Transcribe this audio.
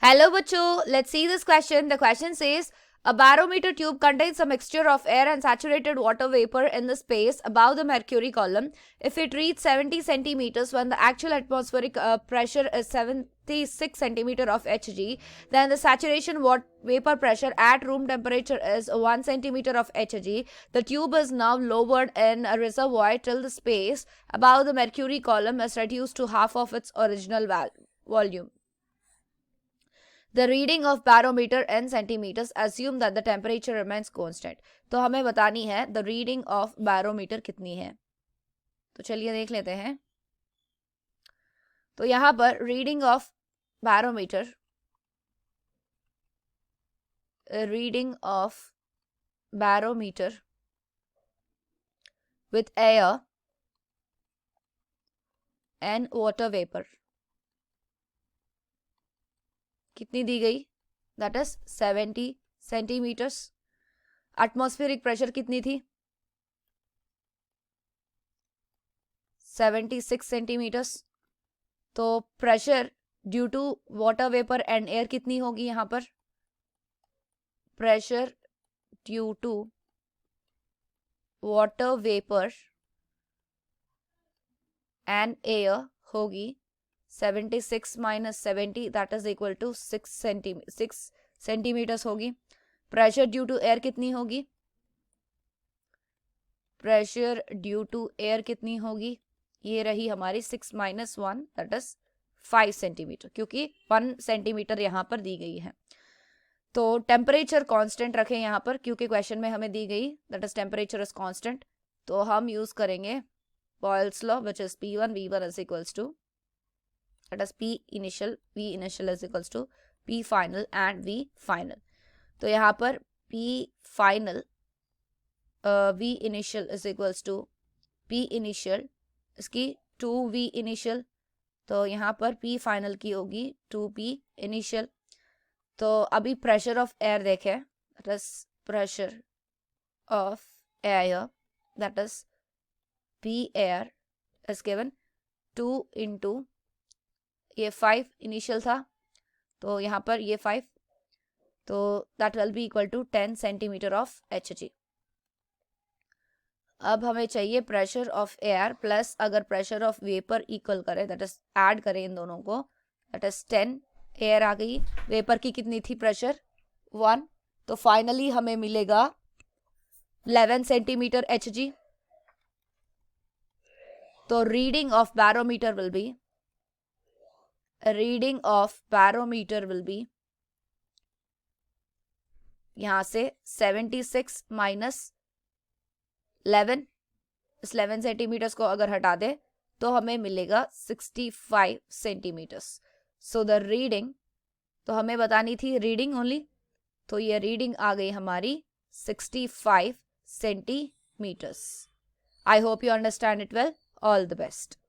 Hello, Bacho. Let's see this question. The question says, a barometer tube contains a mixture of air and saturated water vapor in the space above the mercury column. If it reads 70 centimeters when the actual atmospheric pressure is 76 centimeter of Hg, then the saturation vapor pressure at room temperature is 1 centimeter of Hg. The tube is now lowered in a reservoir till the space above the mercury column is reduced to half of its original volume. The reading of barometer in centimeters assume that the temperature remains constant. तो हमें बतानी है the reading of barometer कितनी है. तो चलिए देख लेते हैं. तो यहाँ पर reading of barometer with air and water vapor कितनी दी गई? That is 70 centimetres. Atmospheric pressure कितनी थी? 76 सेंटीमीटर्स. तो pressure due to water vapour and air कितनी होगी यहां पर? Pressure due to water vapour and air होगी 76 minus 70 that is equal to 6 centimetres होगी. प्रेशर ड्यू टू एयर कितनी होगी? प्रेशर ड्यू टू एयर कितनी होगी? ये रही हमारी 6 minus 1 that is 5 सेंटीमीटर, क्योंकि 1 सेंटीमीटर यहाँ पर दी गई है. तो टेम्परेचर कांस्टेंट रखें यहाँ पर, क्योंकि क्वेश्चन में हमें दी गई that is temperature is constant. तो हम यूज करेंगे Boyle's law which is P1 V1 is equals to, that is P initial, V initial is equals to P final and V final. तो यहाँ पर P final V initial is equals to P initial, इसकी 2V initial. तो यहाँ पर P final की होगी 2P initial. तो अभी प्रेशर ऑफ एयर देखें, that is pressure of air, that is P air is given 2 into ये 5 इनिशियल था, तो यहाँ पर ये 5, तो that will be equal to 10 centimetre of Hg. अब हमें चाहिए प्रेशर ऑफ एयर प्लस अगर प्रेशर ऑफ वेपर इक्वल करें, दैट इज ऐड करें इन दोनों को, दैट इज 10. एयर आ गई, वेपर की कितनी थी प्रेशर? 1. तो फाइनली हमें मिलेगा 11 सेंटीमीटर Hg. तो reading of barometer will be, reading of barometer will be यहां से 76 माइनस 11, इस 11 सेंटीमीटर्स को अगर हटा दे तो हमें मिलेगा 65 सेंटीमीटर्स. सो द रीडिंग, तो हमें बतानी थी रीडिंग ओनली, तो ये रीडिंग आ गई हमारी 65 centimetres. I hope you understand it well. All the best.